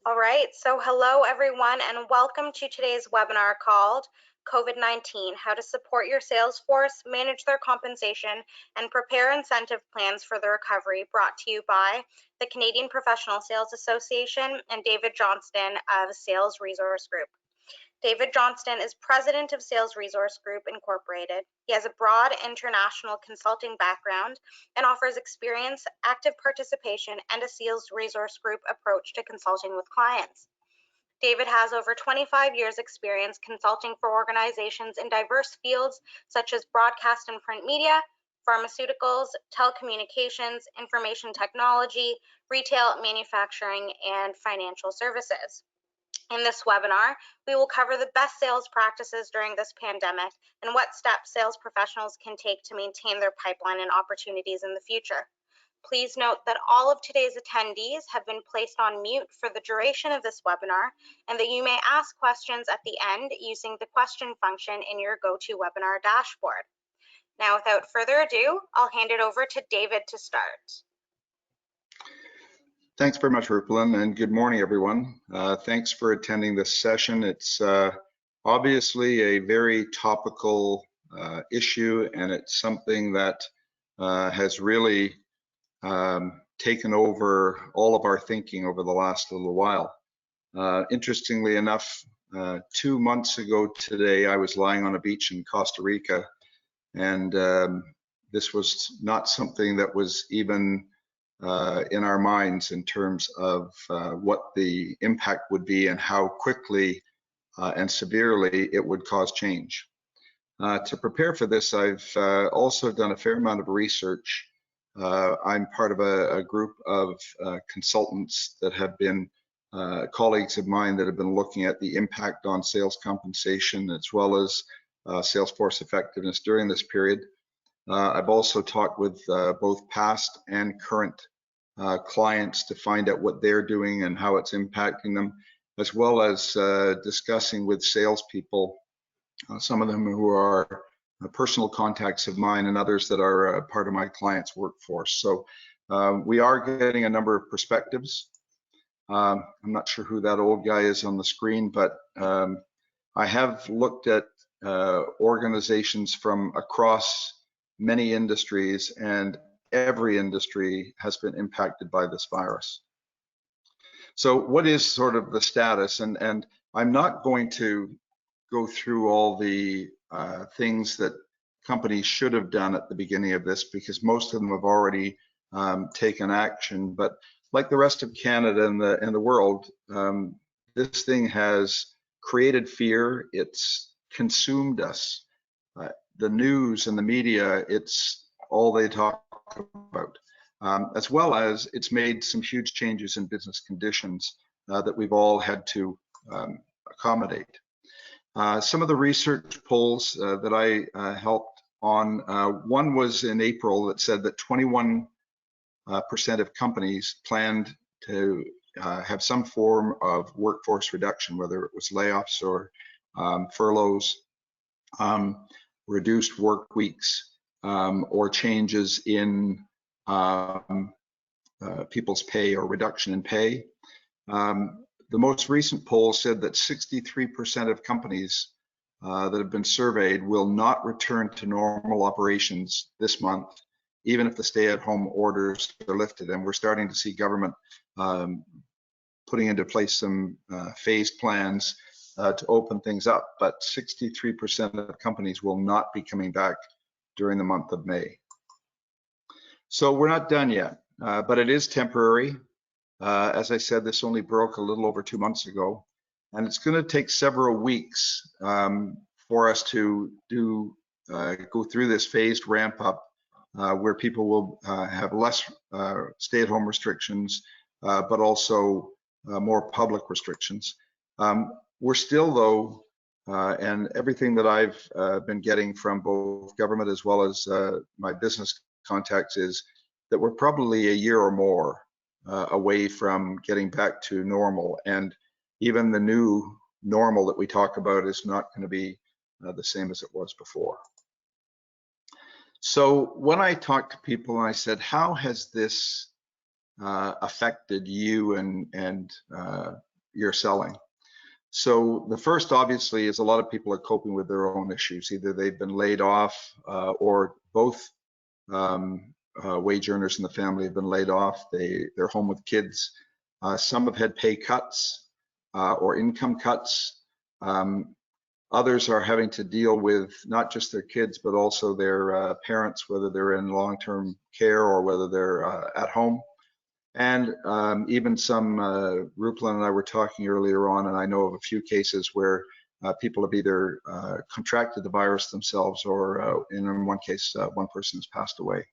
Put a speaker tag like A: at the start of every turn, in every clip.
A: All right, so hello everyone and welcome to today's webinar called COVID-19, How to Support Your Sales Force, Manage Their Compensation, and Prepare Incentive Plans for the Recovery, brought to you by the Canadian Professional Sales Association and David Johnston of Sales Resource Group. David Johnston is president of Sales Resource Group Incorporated. He has a broad international consulting background and offers experience, active participation, and a sales resource group approach to consulting with clients. David has over 25 years experience consulting for organizations in diverse fields such as broadcast and print media, pharmaceuticals, telecommunications, information technology, retail, manufacturing, and financial services. In this webinar, we will cover the best sales practices during this pandemic and what steps sales professionals can take to maintain their pipeline and opportunities in the future. Please note that all of today's attendees have been placed on mute for the duration of this webinar, and that you may ask questions at the end using the question function in your GoToWebinar dashboard. Now, without further ado, I'll hand it over to David to start.
B: Thanks very much, Rupalin, and good morning, everyone. Thanks for attending this session. It's obviously a very topical issue, and it's something that has really taken over all of our thinking over the last little while. Interestingly enough, 2 months ago today, I was lying on a beach in Costa Rica, and this was not something that was even in our minds in terms of what the impact would be and how quickly and severely it would cause change. To prepare for this, I've also done a fair amount of research. I'm part of a group of consultants that have been colleagues of mine that have been looking at the impact on sales compensation as well as sales force effectiveness during this period. I've also talked with both past and current clients to find out what they're doing and how it's impacting them, as well as discussing with salespeople, some of them who are personal contacts of mine and others that are part of my clients' workforce. So we are getting a number of perspectives. I'm not sure who that old guy is on the screen, but I have looked at organizations from across many industries, and every industry has been impacted by this virus. So what is sort of the status? And I'm not going to go through all the things that companies should have done at the beginning of this, because most of them have already taken action. But like the rest of Canada and the world, this thing has created fear. It's consumed us. The news and the media, it's all they talk about, as well as it's made some huge changes in business conditions that we've all had to accommodate. Some of the research polls that I helped on, one was in April that said that 21% of companies planned to have some form of workforce reduction, whether it was layoffs or furloughs, reduced work weeks, or changes in people's pay or reduction in pay. The most recent poll said that 63% of companies that have been surveyed will not return to normal operations this month, even if the stay-at-home orders are lifted. And we're starting to see government putting into place some phased plans to open things up, but 63% of companies will not be coming back during the month of May. So we're not done yet, but it is temporary. As I said, this only broke a little over 2 months ago, and it's going to take several weeks for us to go through this phased ramp up where people will have less stay-at-home restrictions, but also more public restrictions. We're still, though, and everything that I've been getting from both government as well as my business contacts is that we're probably a year or more away from getting back to normal. And even the new normal that we talk about is not going to be the same as it was before. So when I talked to people and I said, how has this affected you and you're selling. So the first, obviously, is a lot of people are coping with their own issues. Either they've been laid off or both wage earners in the family have been laid off. They're home with kids. Some have had pay cuts or income cuts. Others are having to deal with not just their kids, but also their parents, whether they're in long-term care or whether they're at home. And even some, Ruplan and I were talking earlier on, and I know of a few cases where people have either contracted the virus themselves or in one case, one person has passed away.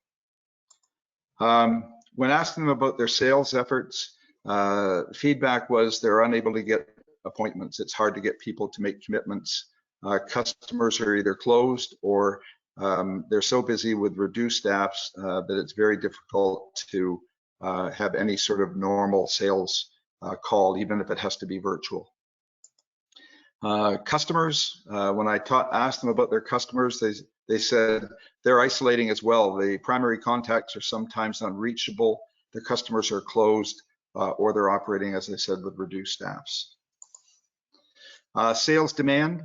B: When asking them about their sales efforts, feedback was they're unable to get appointments. It's hard to get people to make commitments. Customers are either closed or they're so busy with reduced staffs that it's very difficult to have any sort of normal sales call, even if it has to be virtual. Customers, when I asked them about their customers, they said they're isolating as well. The primary contacts are sometimes unreachable. The customers are closed or they're operating, as I said, with reduced staffs. Sales demand.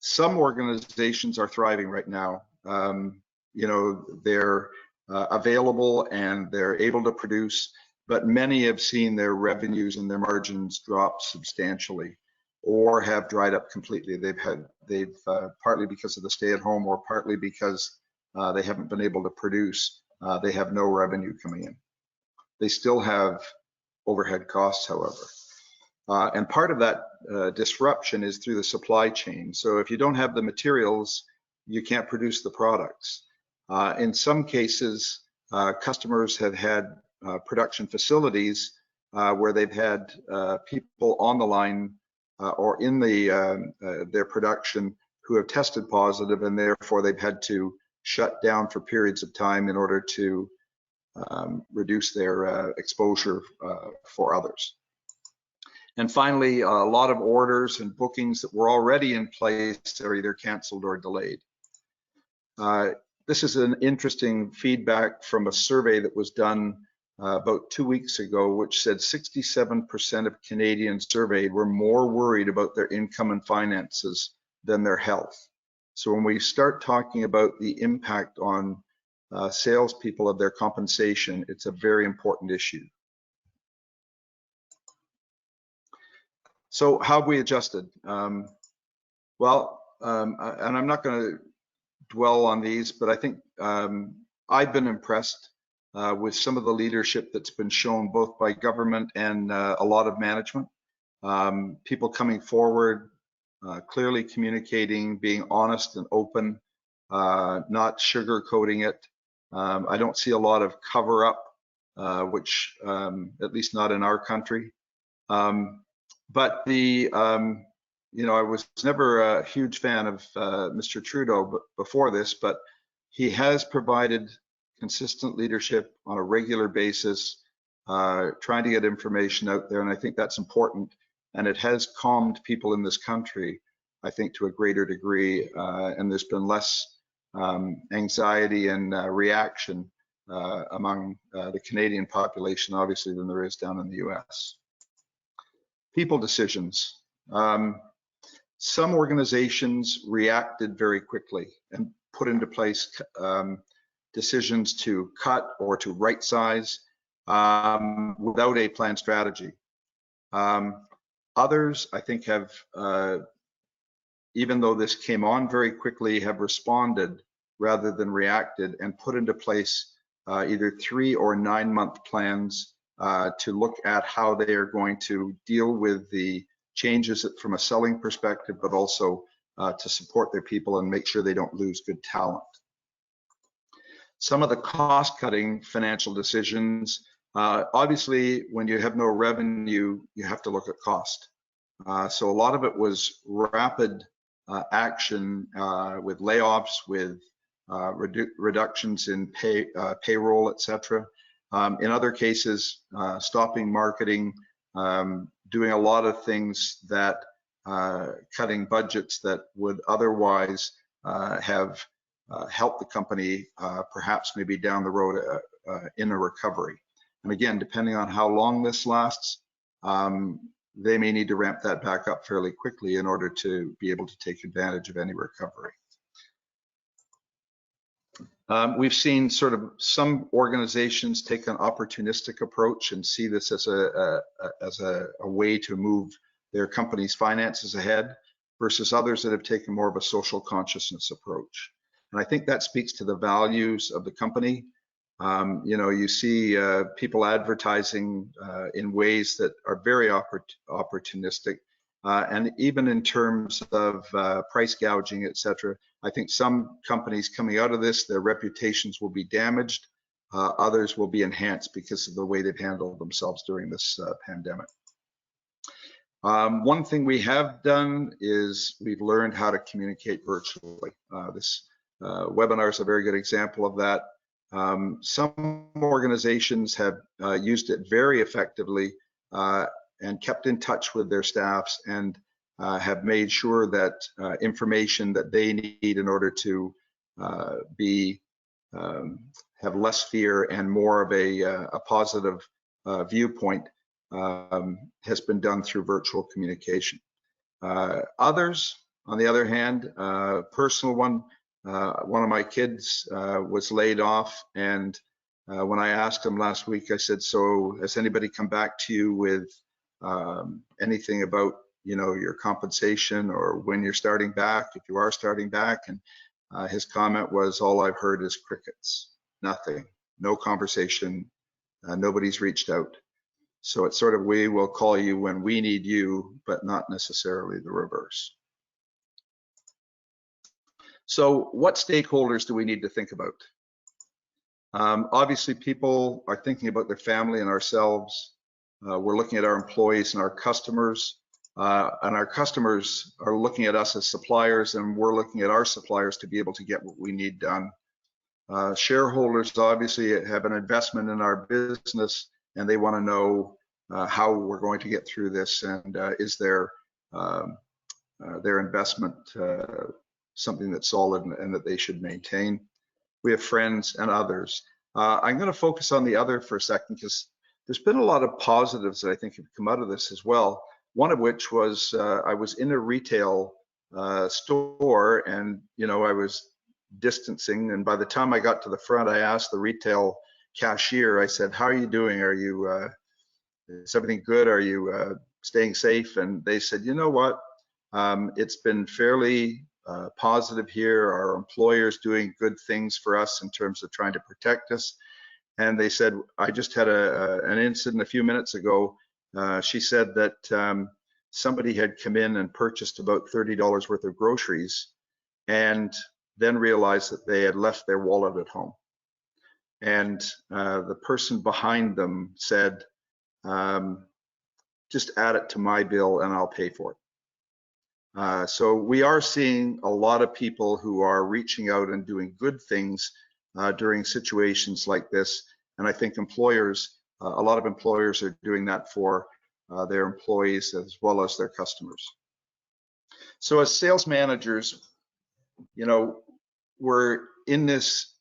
B: Some organizations are thriving right now. You know, they're available and they're able to produce, but many have seen their revenues and their margins drop substantially or have dried up completely. They've partly because of the stay-at-home or partly because they haven't been able to produce. They have no revenue coming in. They still have overhead costs, however. And part of that disruption is through the supply chain. So if you don't have the materials, you can't produce the products. In some cases, customers have had production facilities where they've had people on the line or in their production who have tested positive, and therefore they've had to shut down for periods of time in order to reduce their exposure for others. And finally, a lot of orders and bookings that were already in place are either canceled or delayed. This is an interesting feedback from a survey that was done about 2 weeks ago, which said 67% of Canadians surveyed were more worried about their income and finances than their health. So when we start talking about the impact on salespeople of their compensation, it's a very important issue. So how have we adjusted? And I'm not going to dwell on these, but I think I've been impressed with some of the leadership that's been shown both by government and a lot of management. People coming forward, clearly communicating, being honest and open, not sugarcoating it. I don't see a lot of cover up, which at least not in our country. But you know, I was never a huge fan of Mr. Trudeau before this, but he has provided consistent leadership on a regular basis, trying to get information out there, and I think that's important. And it has calmed people in this country, I think, to a greater degree, and there's been less anxiety and reaction among the Canadian population, obviously, than there is down in the US. People decisions. Some organizations reacted very quickly and put into place decisions to cut or to right size without a planned strategy. Others, I think, have, even though this came on very quickly, have responded rather than reacted and put into place either 3 or 9 month plans to look at how they are going to deal with the changes from a selling perspective, but also to support their people and make sure they don't lose good talent. Some of the cost-cutting financial decisions, obviously, when you have no revenue, you have to look at cost. So a lot of it was rapid action with layoffs, with reductions in payroll, etc. In other cases, stopping marketing, doing a lot of things that cutting budgets that would otherwise have helped the company perhaps maybe down the road in a recovery. And again, depending on how long this lasts, they may need to ramp that back up fairly quickly in order to be able to take advantage of any recovery. We've seen sort of some organizations take an opportunistic approach and see this as a way to move their company's finances ahead, versus others that have taken more of a social consciousness approach. And I think that speaks to the values of the company. You know, you see people advertising in ways that are very opportunistic, and even in terms of price gouging, etc. I think some companies coming out of this, their reputations will be damaged. Others will be enhanced because of the way they've handled themselves during this pandemic. One thing we have done is we've learned how to communicate virtually. This webinar is a very good example of that. Some organizations have used it very effectively and kept in touch with their staffs and have made sure that information that they need in order to have less fear and more of a positive viewpoint has been done through virtual communication. Others, on the other hand, personal one of my kids was laid off, and when I asked him last week, I said, so has anybody come back to you with anything about, you know, your compensation or when you're starting back, if you are starting back? And his comment was, all I've heard is crickets, nothing, no conversation, nobody's reached out. So it's sort of, we will call you when we need you, but not necessarily the reverse. So what stakeholders do we need to think about? Obviously, people are thinking about their family and ourselves. We're looking at our employees and our customers are looking at us as suppliers, and we're looking at our suppliers to be able to get what we need done. Shareholders obviously have an investment in our business, and they want to know how we're going to get through this, and is their investment something that's solid and that they should maintain. We have friends and others. I'm going to focus on the other for a second, because there's been a lot of positives that I think have come out of this as well. One of which was I was in a retail store, and you know, I was distancing, and by the time I got to the front, I asked the retail cashier, I said, how are you doing? Are you is everything good? Are you staying safe? And they said, you know what, it's been fairly positive here. Our employer's doing good things for us in terms of trying to protect us. And they said, I just had an incident a few minutes ago. She said that somebody had come in and purchased about $30 worth of groceries, and then realized that they had left their wallet at home. And the person behind them said, just add it to my bill and I'll pay for it. So we are seeing a lot of people who are reaching out and doing good things during situations like this. And I think employers, a lot of employers are doing that for their employees as well as their customers. So as sales managers, you know, we're in this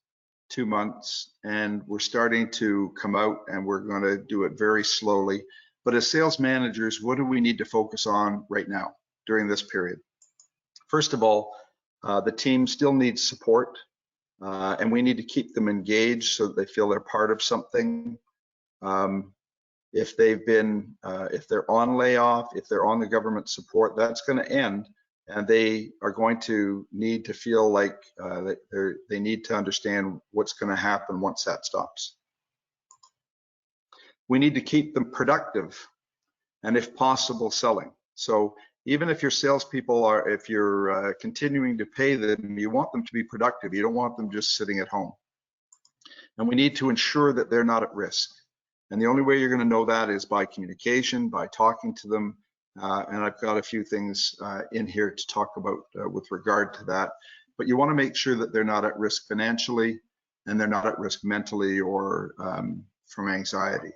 B: 2 months and we're starting to come out, and we're going to do it very slowly. But as sales managers, what do we need to focus on right now during this period? First of all, the team still needs support, and we need to keep them engaged so that they feel they're part of something. If they're on layoff, if they're on the government support, that's going to end, and they are going to need to feel like they need to understand what's going to happen once that stops. We need to keep them productive, and if possible, selling. So even if your salespeople if you're continuing to pay them, you want them to be productive. You don't want them just sitting at home. And we need to ensure that they're not at risk. And the only way you're going to know that is by communication, by talking to them. And I've got a few things in here to talk about with regard to that. But you want to make sure that they're not at risk financially, and they're not at risk mentally or from anxiety.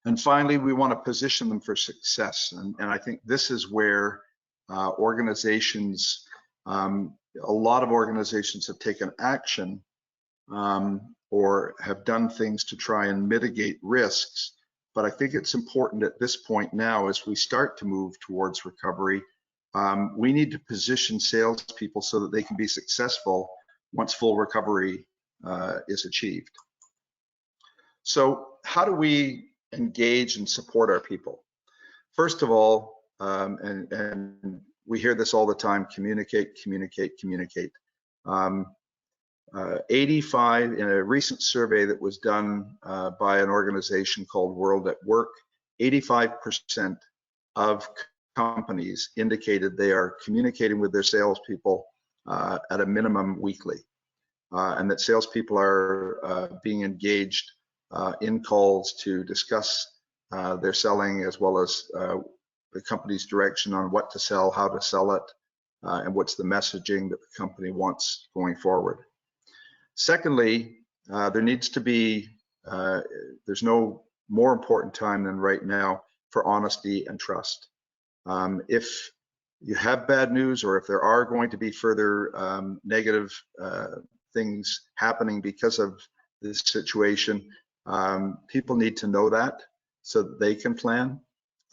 B: And finally, we want to position them for success. And I think this is where organizations, a lot of organizations have taken action or have done things to try and mitigate risks, but I think it's important at this point now, as we start to move towards recovery, we need to position salespeople so that they can be successful once full recovery is achieved. So how do we engage and support our people? First of all, and we hear this all the time, communicate, communicate, communicate. 85, in a recent survey that was done by an organization called World at Work, 85% of companies indicated they are communicating with their salespeople at a minimum weekly, and that salespeople are being engaged in calls to discuss their selling, as well as the company's direction on what to sell, how to sell it, and what's the messaging that the company wants going forward. Secondly, there needs to be, there's no more important time than right now for honesty and trust. If you have bad news, or if there are going to be further negative things happening because of this situation, people need to know that so that they can plan.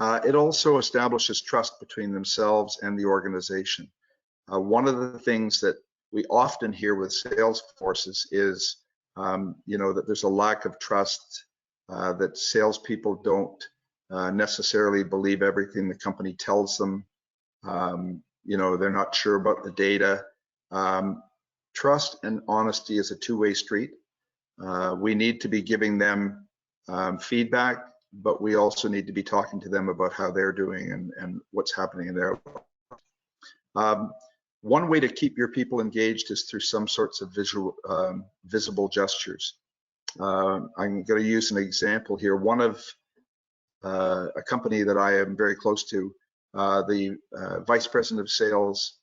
B: It also establishes trust between themselves and the organization. One of the things that we often hear with sales forces is, that there's a lack of trust, that salespeople don't necessarily believe everything the company tells them. They're not sure about the data. Trust and honesty is a two-way street. We need to be giving them feedback, but we also need to be talking to them about how they're doing and what's happening in their life. One way to keep your people engaged is through some sorts of visible gestures. I'm going to use an example here. One of a company that I am very close to, the vice president of sales,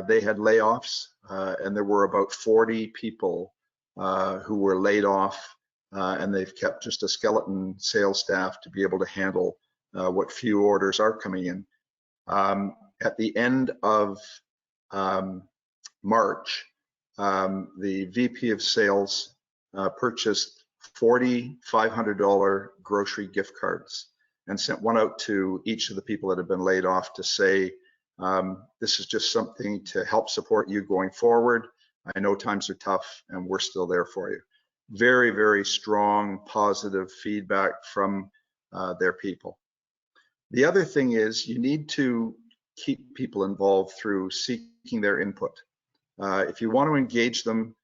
B: they had layoffs, and there were about 40 people who were laid off, and they've kept just a skeleton sales staff to be able to handle what few orders are coming in. At the end of March, the VP of sales purchased 40 $500 grocery gift cards and sent one out to each of the people that have been laid off to say, this is just something to help support you going forward. I know times are tough and we're still there for you. Very, very strong, positive feedback from their people. The other thing is you need to keep people involved through seeking their input. If you want to engage them,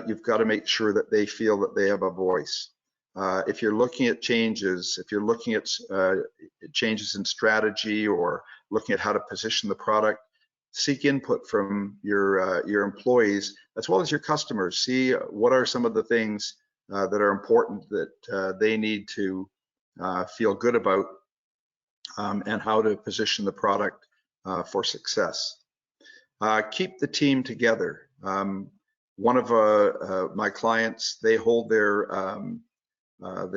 B: you've got to make sure that they feel that they have a voice. If you're looking at changes, if you're looking at changes in strategy or looking at how to position the product, seek input from your employees as well as your customers. See what are some of the things that are important that they need to feel good about, and how to position the product for success. Keep the team together. One of my clients, they hold their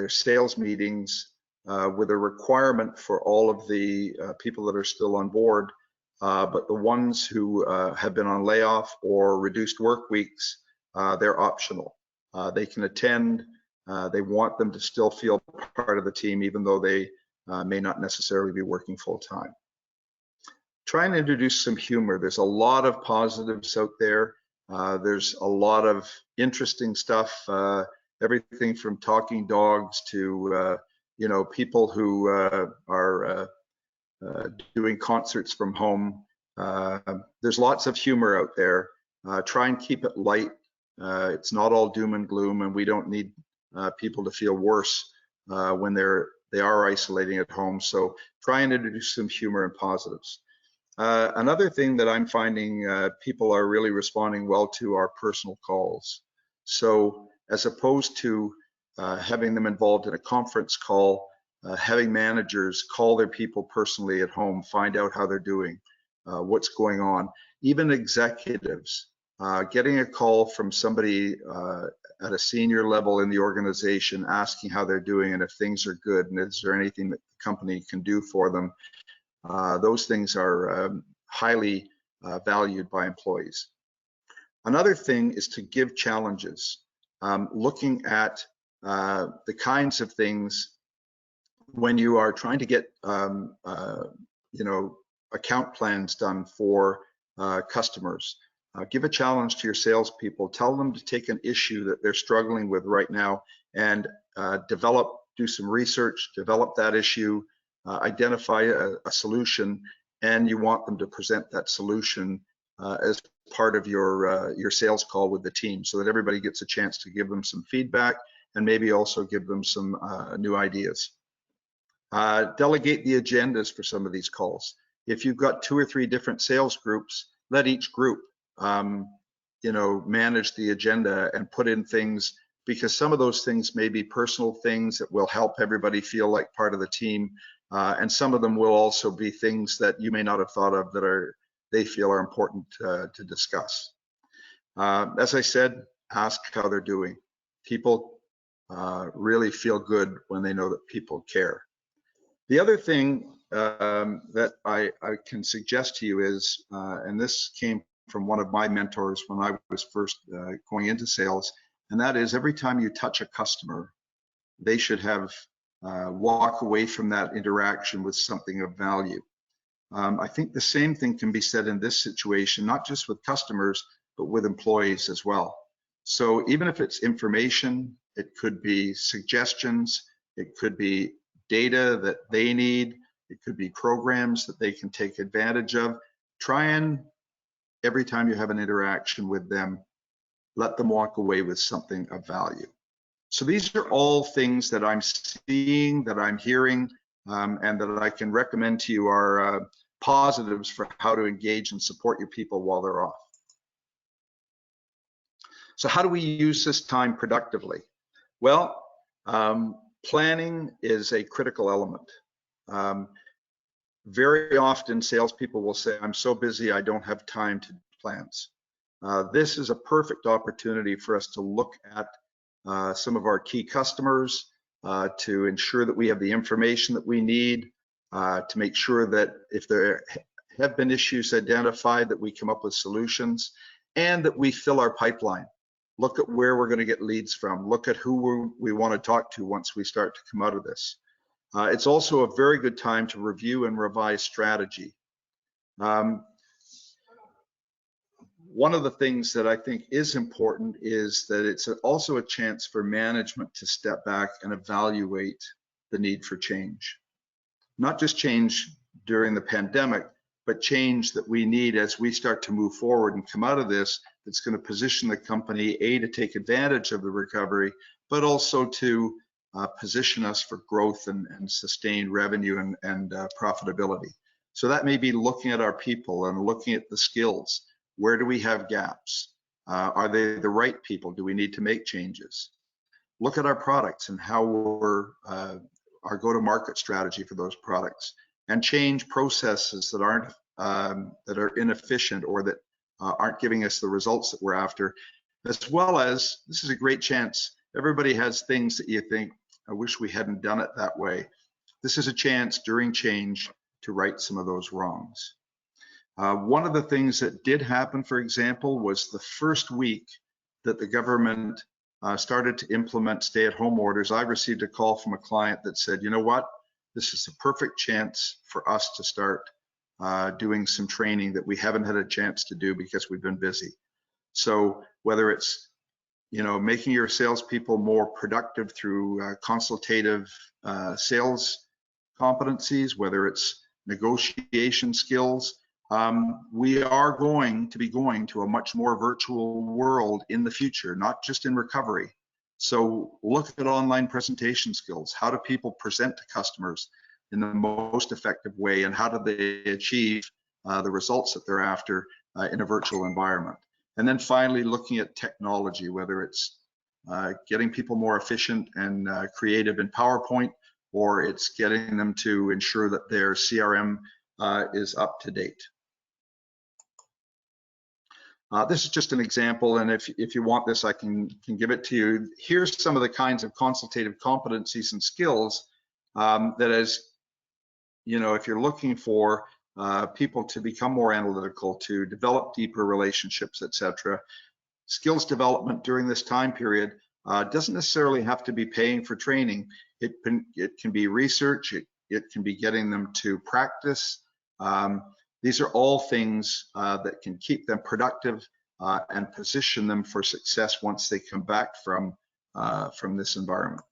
B: sales meetings with a requirement for all of the people that are still on board, but the ones who have been on layoff or reduced work weeks, they're optional. They can attend. They want them to still feel part of the team, even though they may not necessarily be working full time. Try and introduce some humor. There's a lot of positives out there. There's a lot of interesting stuff, everything from talking dogs to people who are doing concerts from home. There's lots of humor out there. Try and keep it light. It's not all doom and gloom, and we don't need people to feel worse when they are isolating at home. So try and introduce some humor and positives. Another thing that I'm finding people are really responding well to are personal calls. So as opposed to having them involved in a conference call, having managers call their people personally at home, find out how they're doing, what's going on. Even executives, getting a call from somebody at a senior level in the organization asking how they're doing and if things are good and is there anything that the company can do for them. Those things are highly valued by employees. Another thing is to give challenges, looking at the kinds of things when you are trying to get account plans done for customers, give a challenge to your salespeople. Tell them to take an issue that they're struggling with right now and do some research, develop that issue, identify a solution, and you want them to present that solution as part of your sales call with the team, so that everybody gets a chance to give them some feedback and maybe also give them some new ideas. Delegate the agendas for some of these calls. If you've got 2 or 3 different sales groups, let each group manage the agenda and put in things, because some of those things may be personal things that will help everybody feel like part of the team, and some of them will also be things that you may not have thought of that they feel are important to discuss. As I said, ask how they're doing. People really feel good when they know that people care. The other thing that I can suggest to you is, and this came from one of my mentors when I was first going into sales, and that is every time you touch a customer, they should have walk away from that interaction with something of value. I think the same thing can be said in this situation, not just with customers, but with employees as well. So even if it's information, it could be suggestions, it could be data that they need, it could be programs that they can take advantage of. Try and, every time you have an interaction with them, let them walk away with something of value. So these are all things that I'm seeing, that I'm hearing, and that I can recommend to you are positives for how to engage and support your people while they're off. So how do we use this time productively? Well, planning is a critical element. Very often salespeople will say, I'm so busy, I don't have time to do plans. This is a perfect opportunity for us to look at some of our key customers, to ensure that we have the information that we need, to make sure that if there have been issues identified, that we come up with solutions, and that we fill our pipeline. Look at where we're going to get leads from. Look at who we want to talk to once we start to come out of this. It's also a very good time to review and revise strategy. One of the things that I think is important is that it's also a chance for management to step back and evaluate the need for change. Not just change during the pandemic, but change that we need as we start to move forward and come out of this, that's going to position the company, A, to take advantage of the recovery, but also to position us for growth and sustained revenue and profitability. So that may be looking at our people and looking at the skills. Where do we have gaps? Are they the right people? Do we need to make changes? Look at our products and how we're our go-to-market strategy for those products, and change processes that are inefficient or that aren't giving us the results that we're after. As well as, this is a great chance. Everybody has things that you think, I wish we hadn't done it that way. This is a chance during change to right some of those wrongs. One of the things that did happen, for example, was the first week that the government started to implement stay-at-home orders, I received a call from a client that said, you know what, this is the perfect chance for us to start doing some training that we haven't had a chance to do because we've been busy. So whether it's making your salespeople more productive through consultative sales competencies, whether it's negotiation skills, we are going to be going to a much more virtual world in the future, not just in recovery. So look at online presentation skills. How do people present to customers in the most effective way, and how do they achieve the results that they're after in a virtual environment? And then finally, looking at technology, whether it's getting people more efficient and creative in PowerPoint, or it's getting them to ensure that their CRM is up to date. This is just an example, and if you want this, I can give it to you. Here's some of the kinds of consultative competencies and skills that is, if you're looking for people to become more analytical, to develop deeper relationships, etc. Skills development during this time period Doesn't necessarily have to be paying for training. It can be research. It can be getting them to practice. These are all things that can keep them productive and position them for success once they come back from this environment.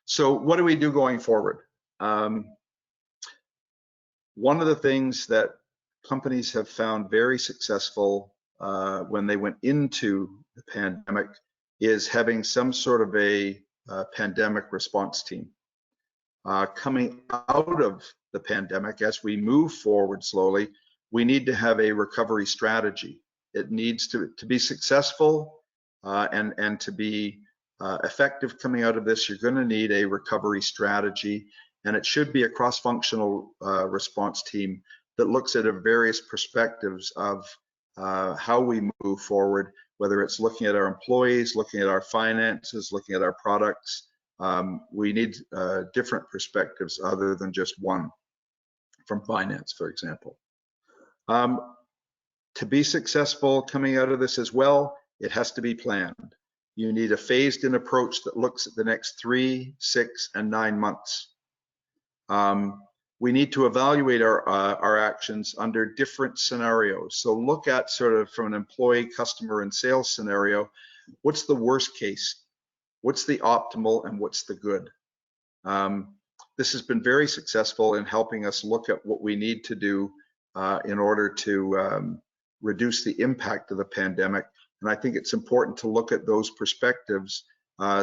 B: So what do we do going forward? One of the things that companies have found very successful when they went into the pandemic is having some sort of a pandemic response team. Coming out of the pandemic, as we move forward slowly, we need to have a recovery strategy. It needs to be successful and to be effective coming out of this. You're going to need a recovery strategy, and it should be a cross-functional response team that looks at various perspectives of how we move forward, whether it's looking at our employees, looking at our finances, looking at our products. We need different perspectives other than just one from finance, for example. To be successful coming out of this as well, it has to be planned. You need a phased-in approach that looks at the next 3, 6, and 9 months. We need to evaluate our actions under different scenarios. So look at sort of from an employee, customer, and sales scenario, what's the worst case? What's the optimal and what's the good? This has been very successful in helping us look at what we need to do in order to reduce the impact of the pandemic. And I think it's important to look at those perspectives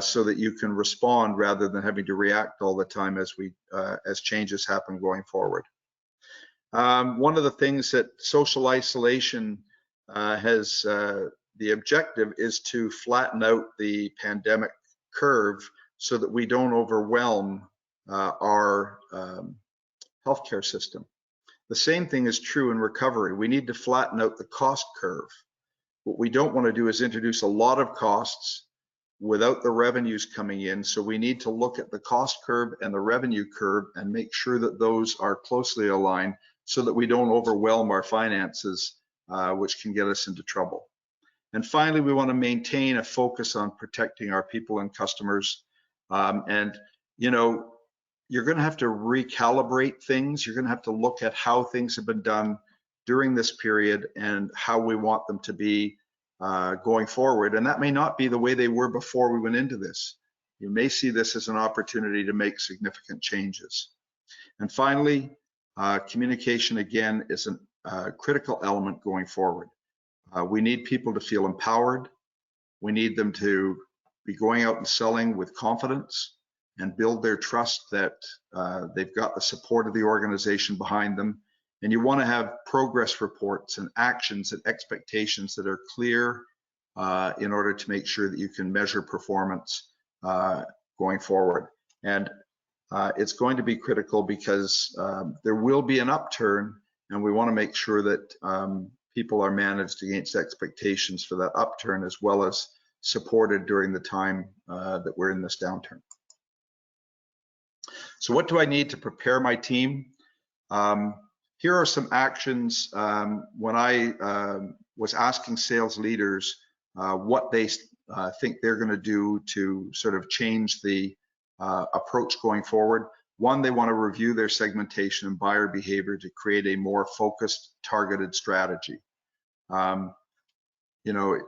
B: so that you can respond rather than having to react all the time as changes happen going forward. One of the things that social isolation has, the objective is to flatten out the pandemic curve so that we don't overwhelm our healthcare system. The same thing is true in recovery. We need to flatten out the cost curve. What we don't want to do is introduce a lot of costs without the revenues coming in. So we need to look at the cost curve and the revenue curve and make sure that those are closely aligned so that we don't overwhelm our finances, which can get us into trouble. And finally, we want to maintain a focus on protecting our people and customers. And, you know, you're going to have to recalibrate things. You're going to have to look at how things have been done during this period and how we want them to be going forward. And that may not be the way they were before we went into this. You may see this as an opportunity to make significant changes. And finally, communication again is a critical element going forward. We need people to feel empowered. We need them to be going out and selling with confidence and build their trust that they've got the support of the organization behind them. And you want to have progress reports and actions and expectations that are clear in order to make sure that you can measure performance going forward. And it's going to be critical because there will be an upturn, and we want to make sure that people are managed against expectations for that upturn, as well as supported during the time that we're in this downturn. So what do I need to prepare my team? Here are some actions when I was asking sales leaders what they think they're going to do to sort of change the approach going forward. One, they want to review their segmentation and buyer behavior to create a more focused, targeted strategy. You know,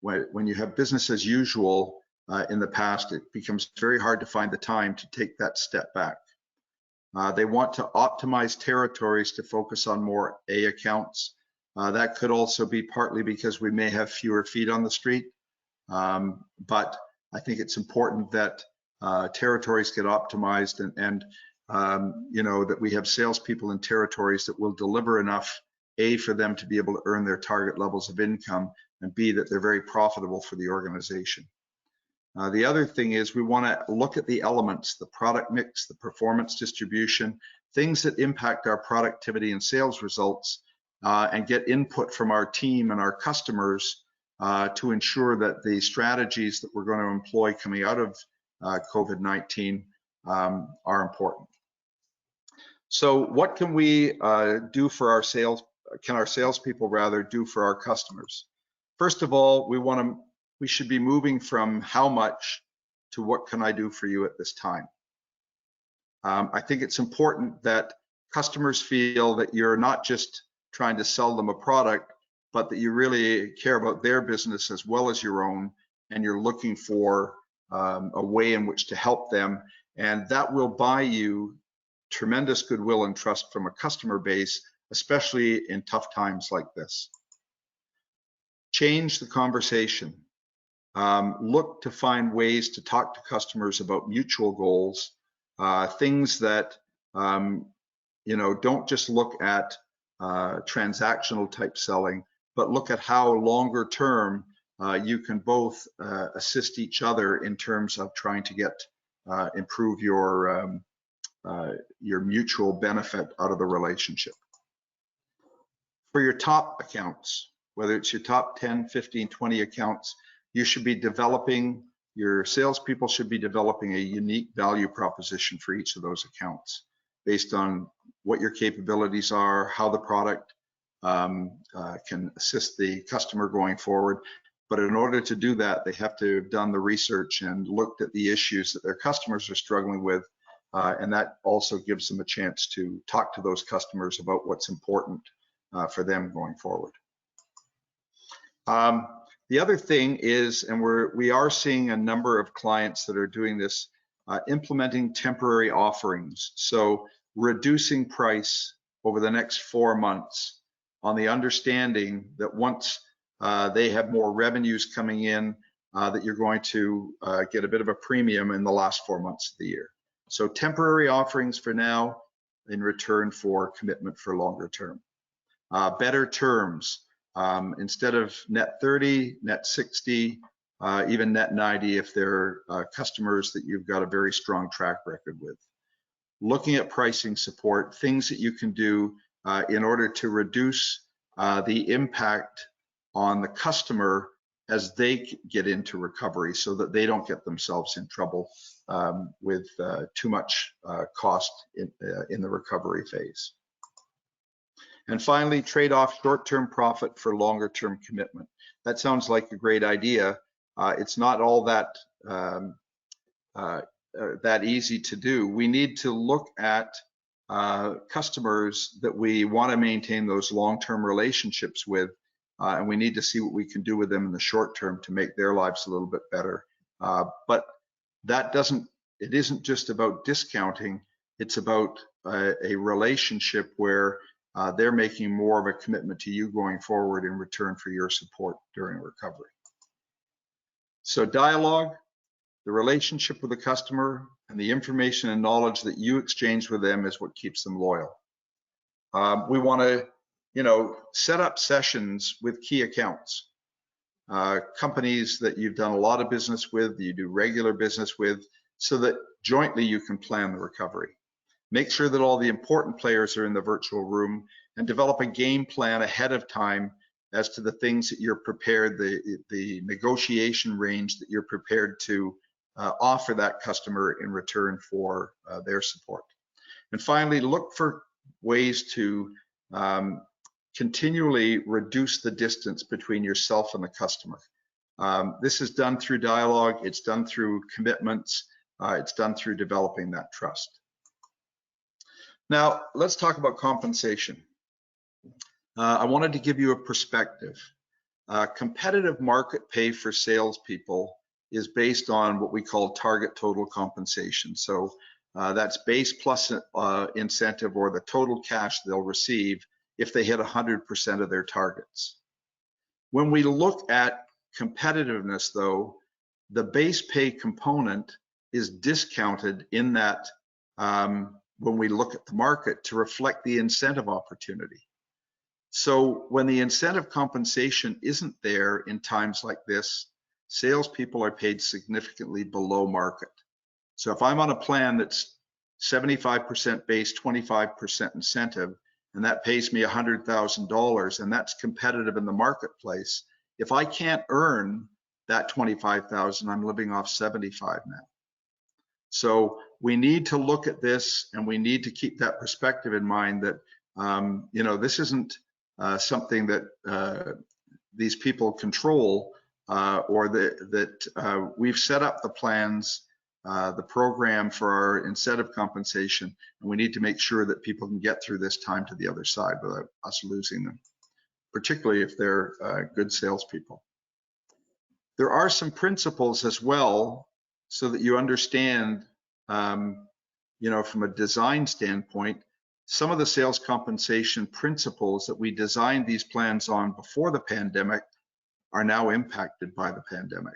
B: when you have business as usual in the past, it becomes very hard to find the time to take that step back. They want to optimize territories to focus on more A accounts. That could also be partly because we may have fewer feet on the street. But I think it's important that territories get optimized and you know, that we have salespeople in territories that will deliver enough, A, for them to be able to earn their target levels of income, and B, that they're very profitable for the organization. The other thing is we want to look at the elements, the product mix, the performance distribution, things that impact our productivity and sales results, and get input from our team and our customers to ensure that the strategies that we're going to employ coming out of COVID-19 are important. So what can we do for our sales, can our salespeople rather do for our customers? First of all, we want to we should be moving from how much to what can I do for you at this time. I think it's important that customers feel that you're not just trying to sell them a product, but that you really care about their business as well as your own, and you're looking for a way in which to help them. And that will buy you tremendous goodwill and trust from a customer base, especially in tough times like this. Change the conversation. Look to find ways to talk to customers about mutual goals, things that, don't just look at transactional type selling, but look at how longer term you can both assist each other in terms of trying to improve your mutual benefit out of the relationship. For your top accounts, whether it's your top 10, 15, 20 accounts, you should be developing, your salespeople should be developing a unique value proposition for each of those accounts based on what your capabilities are, how the product can assist the customer going forward. But in order to do that, they have to have done the research and looked at the issues that their customers are struggling with. And that also gives them a chance to talk to those customers about what's important for them going forward. The other thing is, and we are seeing a number of clients that are doing this, implementing temporary offerings. So reducing price over the next 4 months on the understanding that once they have more revenues coming in, that you're going to get a bit of a premium in the last 4 months of the year. So temporary offerings for now in return for commitment for longer term. Better terms. Instead of net 30, net 60, even net 90 if they're customers that you've got a very strong track record with. Looking at pricing support, things that you can do in order to reduce the impact on the customer as they get into recovery so that they don't get themselves in trouble with too much cost in the recovery phase. And finally, trade off short-term profit for longer-term commitment. That sounds like a great idea. It's not all that easy to do. We need to look at customers that we want to maintain those long-term relationships with, and we need to see what we can do with them in the short term to make their lives a little bit better. But it isn't just about discounting. It's about a relationship where they're making more of a commitment to you going forward in return for your support during recovery. So dialogue, the relationship with the customer, and the information and knowledge that you exchange with them is what keeps them loyal. We want to, set up sessions with key accounts, companies that you've done a lot of business with, that you do regular business with, so that jointly you can plan the recovery. Make sure that all the important players are in the virtual room and develop a game plan ahead of time as to the things that you're prepared, the negotiation range that you're prepared to offer that customer in return for their support. And finally, look for ways to continually reduce the distance between yourself and the customer. This is done through dialogue, it's done through commitments, it's done through developing that trust. Now, let's talk about compensation. I wanted to give you a perspective. Competitive market pay for salespeople is based on what we call target total compensation. So that's base plus incentive, or the total cash they'll receive if they hit 100% of their targets. When we look at competitiveness, though, the base pay component is discounted in that when we look at the market to reflect the incentive opportunity. So when the incentive compensation isn't there in times like this, salespeople are paid significantly below market. So if I'm on a plan that's 75% base, 25% incentive, and that pays me $100,000, and that's competitive in the marketplace, if I can't earn that $25,000, I'm living off $75,000 now. So we need to look at this, and we need to keep that perspective in mind that this isn't something that these people control, or that we've set up the plans, the program for our incentive compensation, and we need to make sure that people can get through this time to the other side without us losing them, particularly if they're good salespeople. There are some principles as well, so that you understand, you know, from a design standpoint, some of the sales compensation principles that we designed these plans on before the pandemic are now impacted by the pandemic.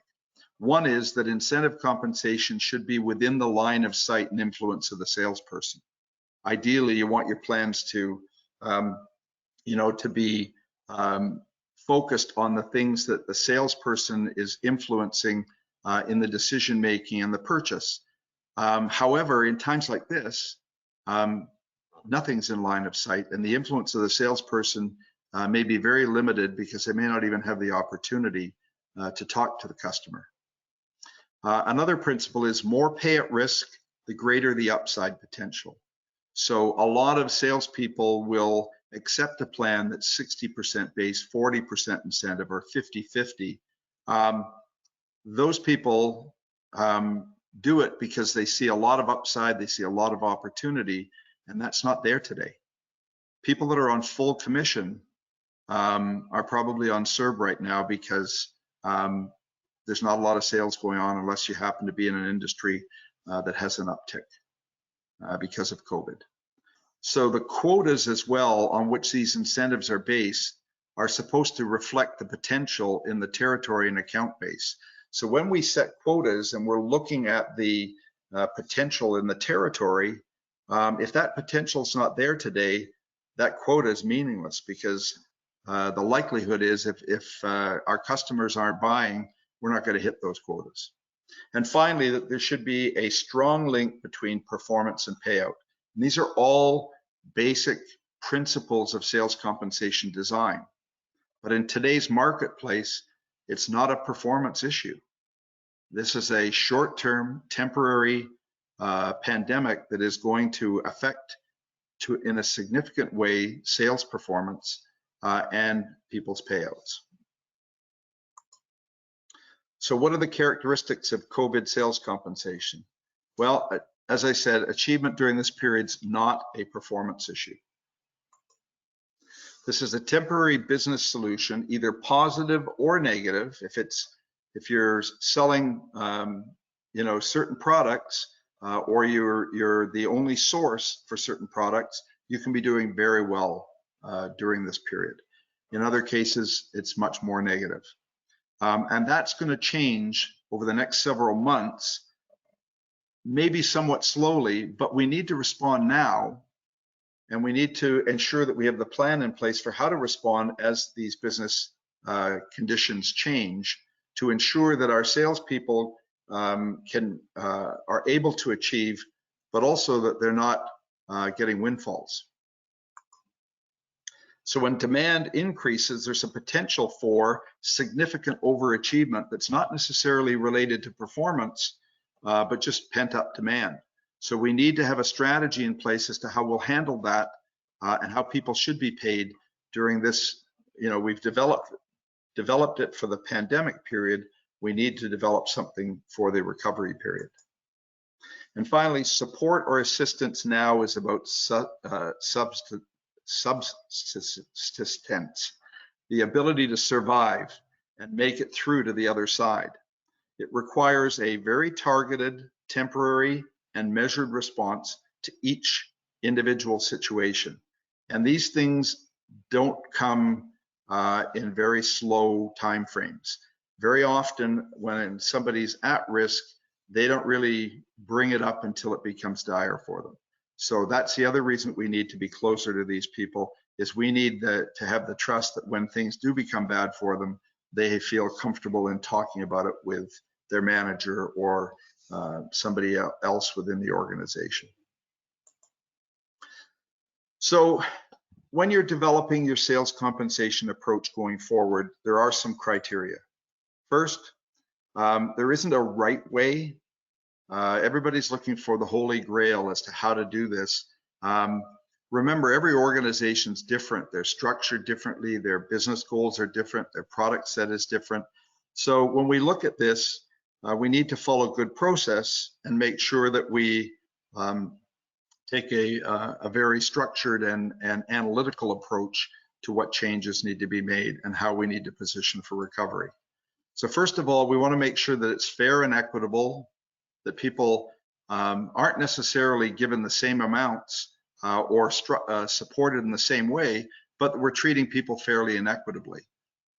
B: One is that incentive compensation should be within the line of sight and influence of the salesperson. Ideally, you want your plans to, you know, to be focused on the things that the salesperson is influencing in the decision making and the purchase. However, in times like this, nothing's in line of sight, and the influence of the salesperson may be very limited because they may not even have the opportunity to talk to the customer. Another principle is more pay at risk, the greater the upside potential. So a lot of salespeople will accept a plan that's 60% base, 40% incentive, or 50-50. Those people do it because they see a lot of upside, they see a lot of opportunity, and that's not there today. People that are on full commission are probably on CERB right now because there's not a lot of sales going on unless you happen to be in an industry that has an uptick because of COVID. So the quotas as well on which these incentives are based are supposed to reflect the potential in the territory and account base. So when we set quotas and we're looking at the potential in the territory, if that potential is not there today, that quota is meaningless, because the likelihood is if our customers aren't buying, we're not going to hit those quotas. And finally, that there should be a strong link between performance and payout. And these are all basic principles of sales compensation design. But in today's marketplace, it's not a performance issue. This is a short-term, temporary pandemic that is going to affect, in a significant way, sales performance and people's payouts. So what are the characteristics of COVID sales compensation? Well, as I said, achievement during this period is not a performance issue. This is a temporary business solution, either positive or negative. If you're selling, you know, certain products, or you're the only source for certain products, you can be doing very well during this period. In other cases, it's much more negative. And that's going to change over the next several months, maybe somewhat slowly, but we need to respond now, and we need to ensure that we have the plan in place for how to respond as these business conditions change, to ensure that our salespeople are able to achieve, but also that they're not getting windfalls. So when demand increases, there's a potential for significant overachievement that's not necessarily related to performance, but just pent-up demand. So we need to have a strategy in place as to how we'll handle that and how people should be paid during this. You know, we've developed it for the pandemic period. We need to develop something for the recovery period. And finally, support or assistance now is about subsistence, the ability to survive and make it through to the other side. It requires a very targeted, temporary, and measured response to each individual situation. And these things don't come in very slow time frames. Very often when somebody's at risk, they don't really bring it up until it becomes dire for them. So that's the other reason we need to be closer to these people, is we need to have the trust that when things do become bad for them, they feel comfortable in talking about it with their manager or somebody else within the organization. So when you're developing your sales compensation approach going forward, there are some criteria. First, there isn't a right way. Everybody's looking for the holy grail as to how to do this. Remember, every organization's different. They're structured differently. Their business goals are different. Their product set is different. So when we look at this, we need to follow good process and make sure that we take a very structured and analytical approach to what changes need to be made and how we need to position for recovery. So first of all, we want to make sure that it's fair and equitable, that people aren't necessarily given the same amounts or supported in the same way, but that we're treating people fairly and equitably.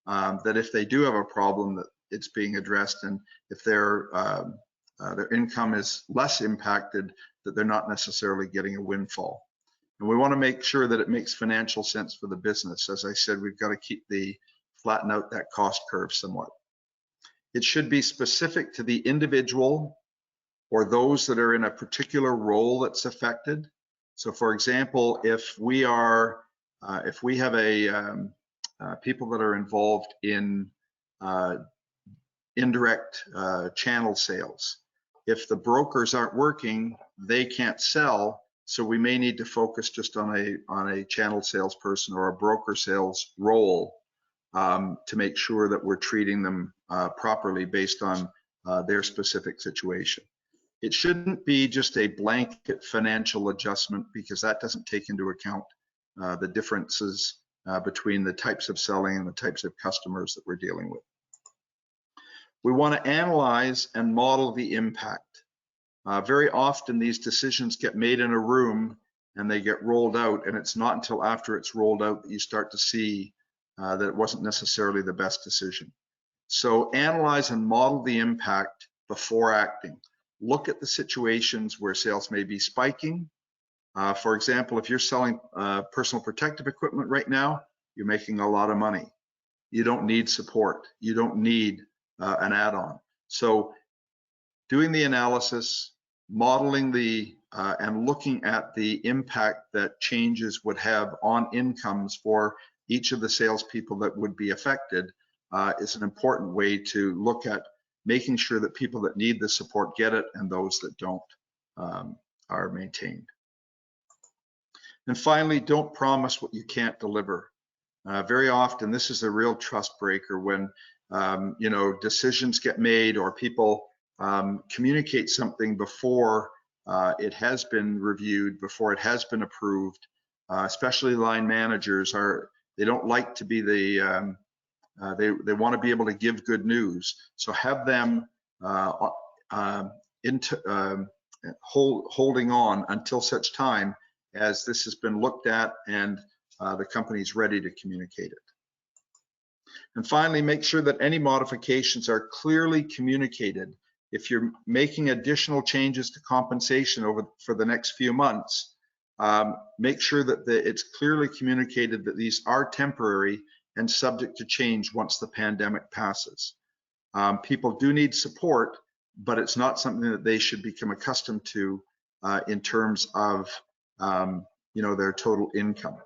B: That if they do have a problem, that it's being addressed, and if their income is less impacted, that they're not necessarily getting a windfall. And we want to make sure that it makes financial sense for the business. As I said, we've got to flatten out that cost curve somewhat. It should be specific to the individual or those that are in a particular role that's affected. So for example, if we have people that are involved in indirect channel sales, if the brokers aren't working, they can't sell. So we may need to focus just on a channel salesperson or a broker sales role to make sure that we're treating them properly based on their specific situation. It shouldn't be just a blanket financial adjustment, because that doesn't take into account the differences between the types of selling and the types of customers that we're dealing with. We want to analyze and model the impact. Very often these decisions get made in a room and they get rolled out, and it's not until after it's rolled out that you start to see that it wasn't necessarily the best decision. So analyze and model the impact before acting. Look at the situations where sales may be spiking. For example, if you're selling personal protective equipment right now, you're making a lot of money. You don't need support. You don't need an add-on. So doing the analysis, modeling and looking at the impact that changes would have on incomes for each of the salespeople that would be affected is an important way to look at making sure that people that need the support get it and those that don't are maintained. And finally, don't promise what you can't deliver. Very often, this is a real trust breaker when decisions get made or people communicate something before it has been reviewed, before it has been approved. Especially line managers they don't like to be they want to be able to give good news. So have them holding on until such time as this has been looked at and the company's ready to communicate it. And finally, make sure that any modifications are clearly communicated. If you're making additional changes to compensation for the next few months, make sure that it's clearly communicated that these are temporary and subject to change once the pandemic passes. People do need support, but it's not something that they should become accustomed to in terms of their total income.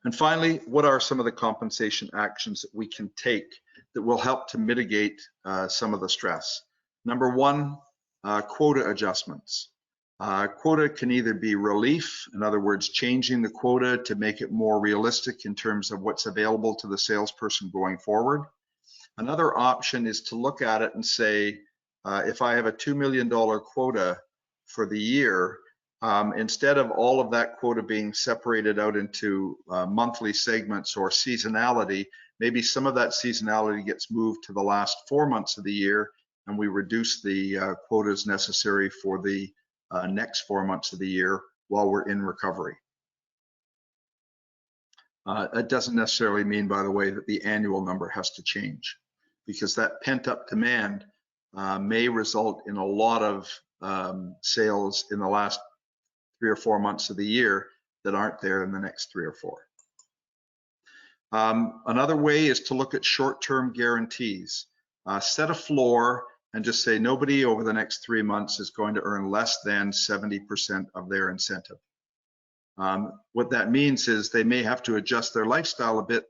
B: And finally, what are some of the compensation actions that we can take that will help to mitigate some of the stress? Number one, quota adjustments. Quota can either be relief, in other words, changing the quota to make it more realistic in terms of what's available to the salesperson going forward. Another option is to look at it and say, if I have a $2 million quota for the year, instead of all of that quota being separated out into monthly segments or seasonality, maybe some of that seasonality gets moved to the last 4 months of the year, and we reduce the quotas necessary for the next 4 months of the year while we're in recovery. That doesn't necessarily mean, by the way, that the annual number has to change, because that pent-up demand may result in a lot of sales in the last 3 or 4 months of the year that aren't there in the next 3 or 4. Another way is to look at short-term guarantees. Set a floor and just say nobody over the next 3 months is going to earn less than 70% of their incentive. What that means is they may have to adjust their lifestyle a bit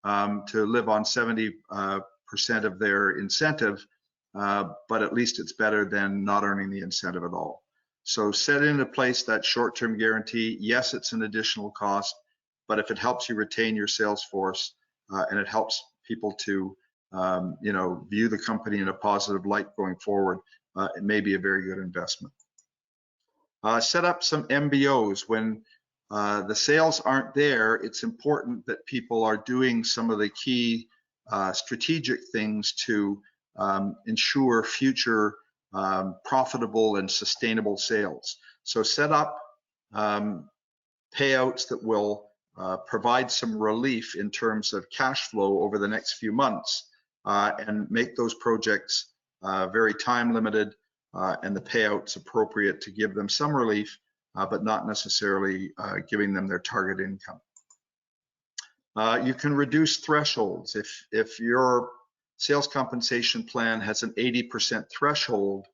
B: to live on 70% of their incentive, but at least it's better than not earning the incentive at all. So set into place that short-term guarantee. Yes, it's an additional cost, but if it helps you retain your sales force and it helps people to view the company in a positive light going forward, it may be a very good investment. Set up some MBOs. When the sales aren't there, it's important that people are doing some of the key strategic things to ensure future profitable and sustainable sales. So set up payouts that will provide some relief in terms of cash flow over the next few months, and make those projects very time limited, and the payouts appropriate to give them some relief, but not necessarily giving them their target income. You can reduce thresholds. If your sales compensation plan has an 80% threshold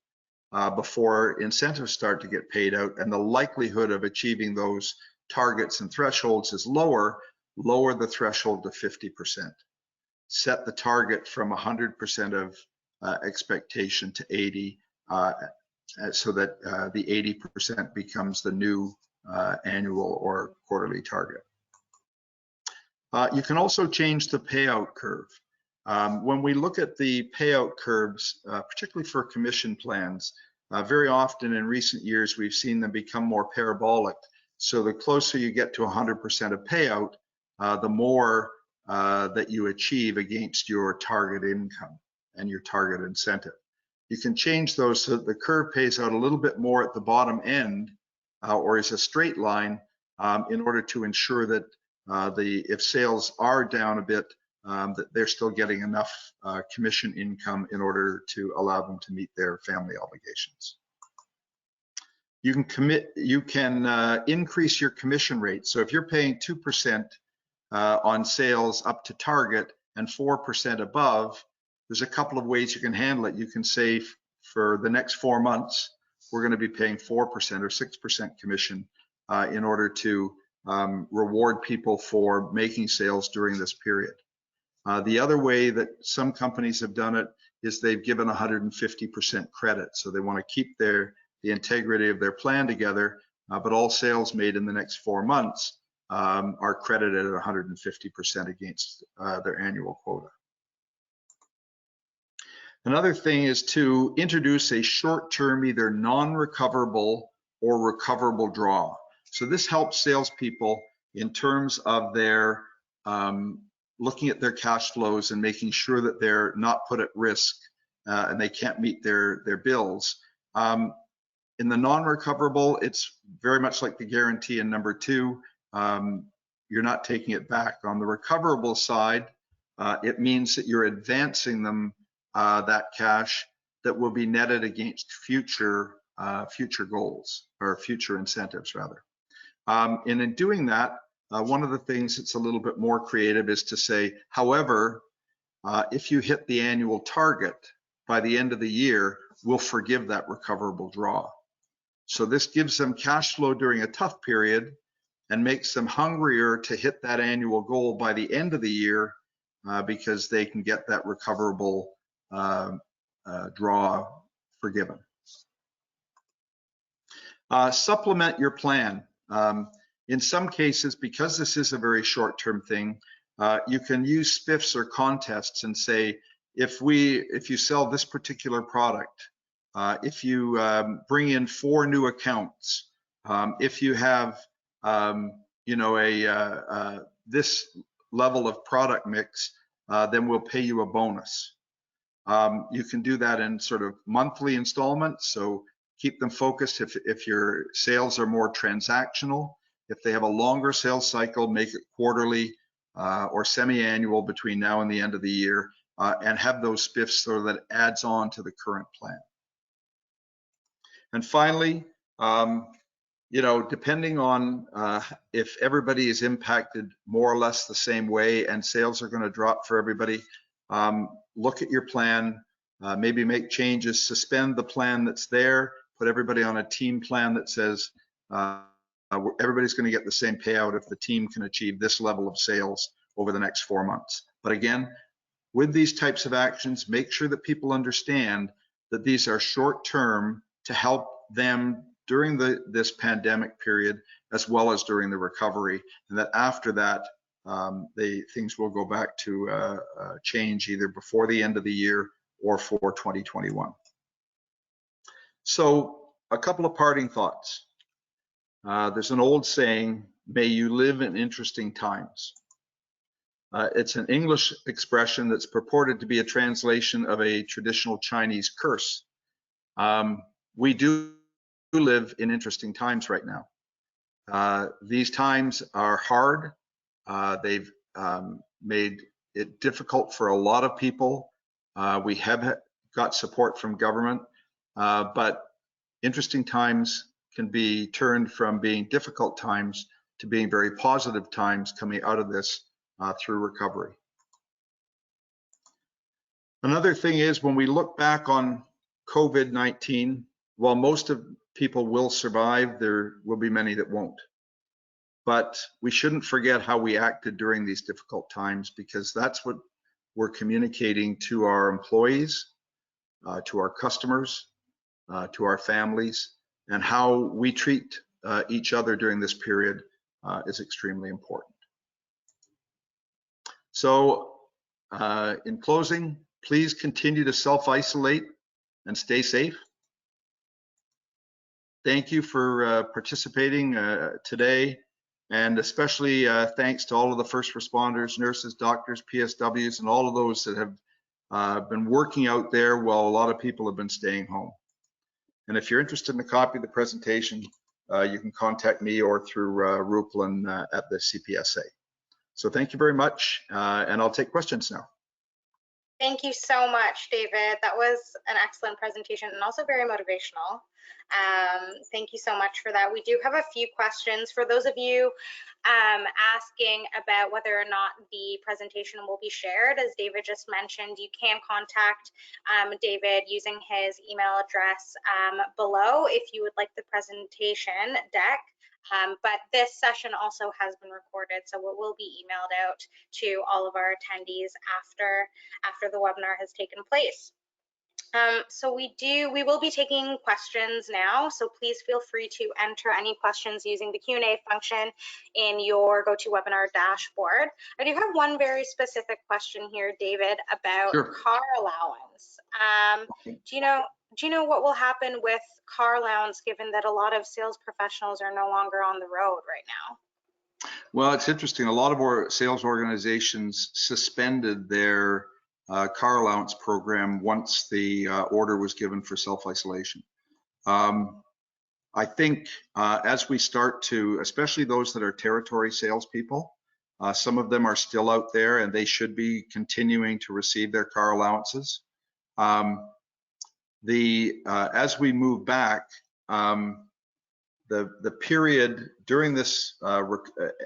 B: before incentives start to get paid out, and the likelihood of achieving those targets and thresholds is lower the threshold to 50%. Set the target from 100% of expectation to 80, so that the 80% becomes the new annual or quarterly target. You can also change the payout curve. When we look at the payout curves, particularly for commission plans, very often in recent years we've seen them become more parabolic. So the closer you get to 100% of payout, the more that you achieve against your target income and your target incentive. You can change those so that the curve pays out a little bit more at the bottom end, or is a straight line, in order to ensure that if sales are down a bit, that they're still getting enough commission income in order to allow them to meet their family obligations. You can increase your commission rate. So if you're paying 2% on sales up to target and 4% above, there's a couple of ways you can handle it. You can say, for the next 4 months, we're going to be paying 4% or 6% commission in order to reward people for making sales during this period. The other way that some companies have done it is they've given 150% credit. So they want to keep the integrity of their plan together, but all sales made in the next 4 months are credited at 150% against their annual quota. Another thing is to introduce a short-term, either non-recoverable or recoverable draw. So this helps salespeople in terms of their looking at their cash flows and making sure that they're not put at risk and they can't meet their bills. In the non-recoverable, it's very much like the guarantee in number 2. You're not taking it back. On the recoverable side, it means that you're advancing them that cash that will be netted against future goals, or future incentives rather. And in doing that, one of the things that's a little bit more creative is to say, however, if you hit the annual target by the end of the year, we'll forgive that recoverable draw. So this gives them cash flow during a tough period and makes them hungrier to hit that annual goal by the end of the year, because they can get that recoverable draw forgiven. Supplement your plan. In some cases, because this is a very short-term thing, you can use spiffs or contests and say, if you sell this particular product, if you bring in 4 new accounts, if you have this level of product mix, then we'll pay you a bonus. You can do that in sort of monthly installments, so keep them focused. If your sales are more transactional, if they have a longer sales cycle, make it quarterly or semi-annual between now and the end of the year, and have those spiffs so that it adds on to the current plan. And finally, depending on if everybody is impacted more or less the same way and sales are going to drop for everybody, look at your plan, maybe make changes, suspend the plan that's there, put everybody on a team plan that says everybody's going to get the same payout if the team can achieve this level of sales over the next 4 months. But again, with these types of actions, make sure that people understand that these are short-term to help them during this pandemic period, as well as during the recovery, and that after that, things will go back to change either before the end of the year or for 2021. So a couple of parting thoughts. There's an old saying, may you live in interesting times. It's an English expression that's purported to be a translation of a traditional Chinese curse. We do live in interesting times right now. These times are hard. They've made it difficult for a lot of people. We have got support from government, but interesting times can be turned from being difficult times to being very positive times coming out of this through recovery. Another thing is, when we look back on COVID-19, while most of people will survive, there will be many that won't. But we shouldn't forget how we acted during these difficult times, because that's what we're communicating to our employees, to our customers, to our families, and how we treat each other during this period is extremely important. So in closing, please continue to self-isolate and stay safe. Thank you for participating today, and especially thanks to all of the first responders, nurses, doctors, PSWs, and all of those that have been working out there while a lot of people have been staying home. And if you're interested in a copy of the presentation, you can contact me or through Rupelin at the CPSA. So thank you very much, and I'll take questions now.
A: Thank you so much, David. That was an excellent presentation and also very motivational. Thank you so much for that. We do have a few questions. For those of you asking about whether or not the presentation will be shared, as David just mentioned, you can contact David using his email address below if you would like the presentation deck. But this session also has been recorded, so it will be emailed out to all of our attendees after the webinar has taken place. So we will be taking questions now, so please feel free to enter any questions using the Q&A function in your GoToWebinar dashboard. I do have one very specific question here, David, about car allowance. Do you know what will happen with car allowance, given that a lot of sales professionals are no longer on the road right now?
B: Well, it's interesting. A lot of our sales organizations suspended their car allowance program once the order was given for self-isolation. I think as we start to, especially those that are territory salespeople, some of them are still out there and they should be continuing to receive their car allowances. As we move back, the period during this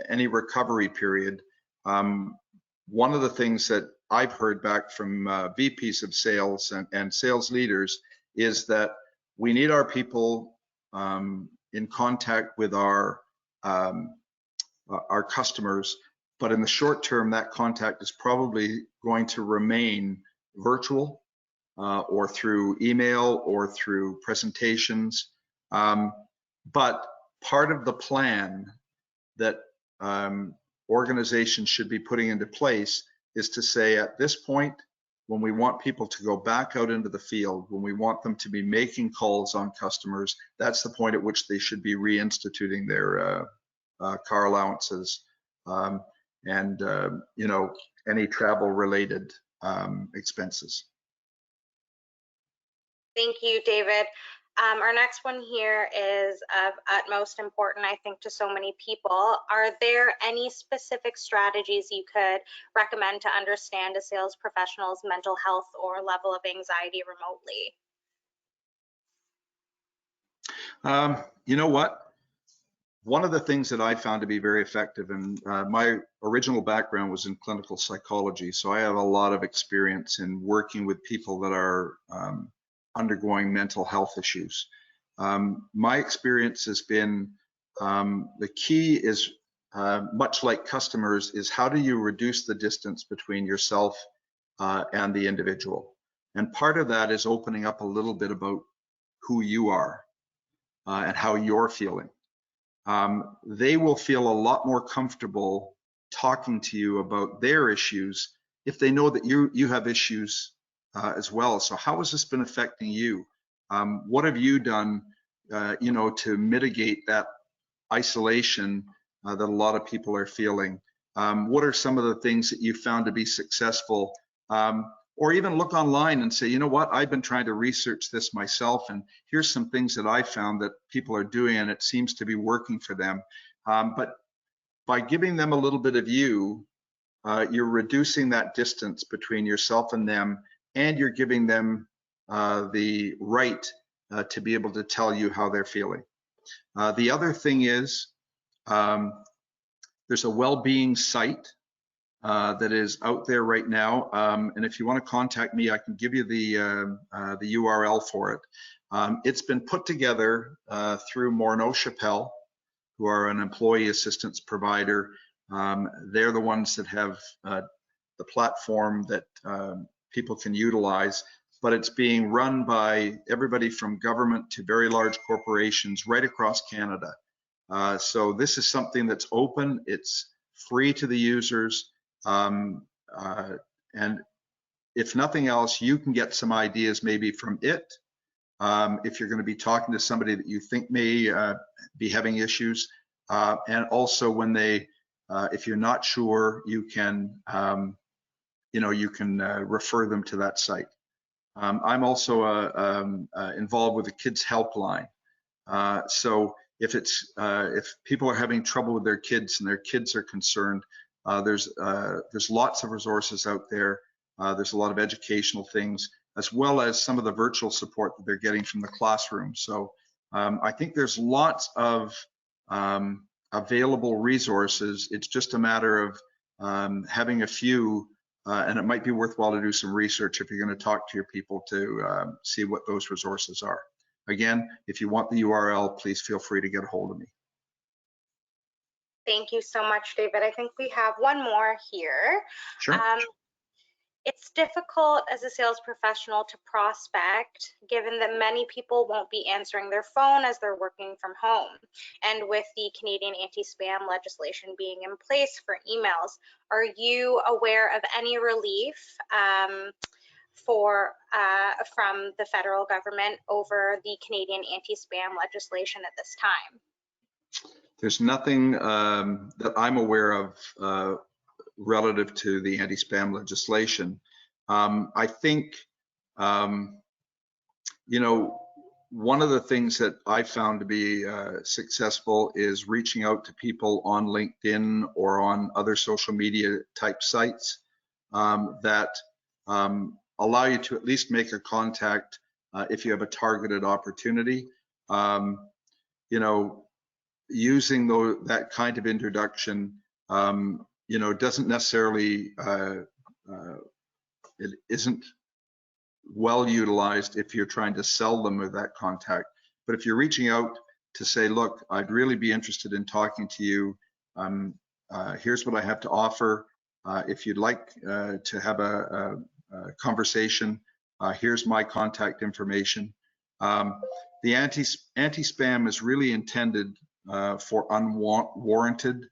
B: any recovery period, one of the things that I've heard back from VPs of sales and sales leaders is that we need our people in contact with our customers, but in the short term, that contact is probably going to remain virtual or through email or through presentations. But part of the plan that organizations should be putting into place is to say, at this point, when we want people to go back out into the field, when we want them to be making calls on customers, that's the point at which they should be reinstituting their car allowances and you know, any travel related expenses.
A: Thank you, David. Our next one here is of utmost importance, I think, to so many people. Are there any specific strategies you could recommend to understand a sales professional's mental health or level of anxiety remotely?
B: You know what? One of the things that I found to be very effective, and my original background was in clinical psychology, so I have a lot of experience in working with people that are undergoing mental health issues. My experience has been the key is much like customers is how do you reduce the distance between yourself and the individual, and part of that is opening up a little bit about who you are and how you're feeling. They will feel a lot more comfortable talking to you about their issues if they know that you have issues as well. So how has this been affecting you? What have you done, to mitigate that isolation that a lot of people are feeling? What are some of the things that you found to be successful? Or even look online and say, you know what, I've been trying to research this myself, and here's some things that I found that people are doing, and it seems to be working for them. But by giving them a little bit of you, you're reducing that distance between yourself and them, and you're giving them the right to be able to tell you how they're feeling. The other thing is, there's a well-being site that is out there right now, and if you want to contact me, I can give you the URL for it. It's been put together through Morneau Chappelle, who are an employee assistance provider. They're the ones that have the platform that people can utilize, but it's being run by everybody from government to very large corporations right across Canada. So this is something that's open, it's free to the users, and if nothing else, you can get some ideas maybe from it. If you're going to be talking to somebody that you think may be having issues, and also when if you're not sure, you can, refer them to that site. I'm also involved with the Kids Helpline. So if people are having trouble with their kids and their kids are concerned, there's lots of resources out there. There's a lot of educational things, as well as some of the virtual support that they're getting from the classroom. So I think there's lots of available resources. It's just a matter of having a few, and it might be worthwhile to do some research if you're going to talk to your people to see what those resources are. Again, if you want the URL, please feel free to get a hold of me.
A: Thank you so much, David. I think we have one more here.
B: Sure.
A: It's difficult as a sales professional to prospect, given that many people won't be answering their phone as they're working from home. And with the Canadian anti-spam legislation being in place for emails, are you aware of any relief from the federal government over the Canadian anti-spam legislation at this time?
B: There's nothing that I'm aware of relative to the anti-spam legislation. I think, one of the things that I found to be successful is reaching out to people on LinkedIn or on other social media type sites that allow you to at least make a contact if you have a targeted opportunity. Using that kind of introduction, doesn't necessarily, it isn't well utilized if you're trying to sell them with that contact. But if you're reaching out to say, look, I'd really be interested in talking to you. Here's what I have to offer. If you'd like to have a conversation, here's my contact information. The anti-spam is really intended for unwarranted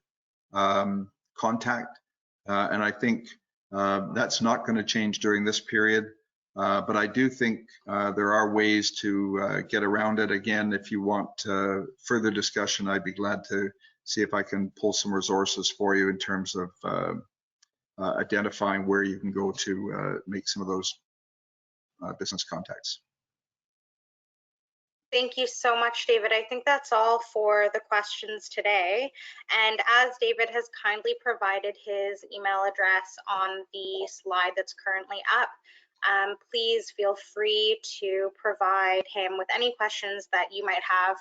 B: contact, and I think that's not going to change during this period. But I do think there are ways to get around it. Again, if you want further discussion, I'd be glad to see if I can pull some resources for you in terms of identifying where you can go to make some of those business contacts.
A: Thank you so much, David. I think that's all for the questions today. And as David has kindly provided his email address on the slide that's currently up, please feel free to provide him with any questions that you might have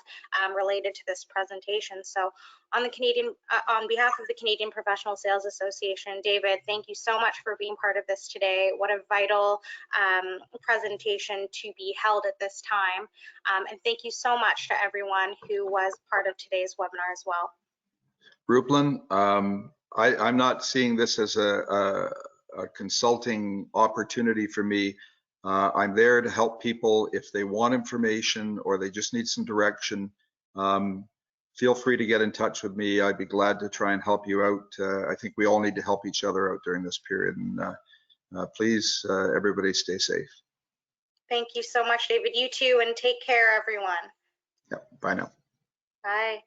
A: related to this presentation. So on behalf of the Canadian Professional Sales Association, David, thank you so much for being part of this today. What a vital presentation to be held at this time. And thank you so much to everyone who was part of today's webinar as well.
B: Rupelin, I'm not seeing this as a consulting opportunity for me. I'm there to help people if they want information or they just need some direction. feel free to get in touch with me. I'd be glad to try and help you out. I think we all need to help each other out during this period. And please, everybody stay safe.
A: Thank you so much, David. You too, and take care, everyone.
B: Yeah, bye now.
A: Bye.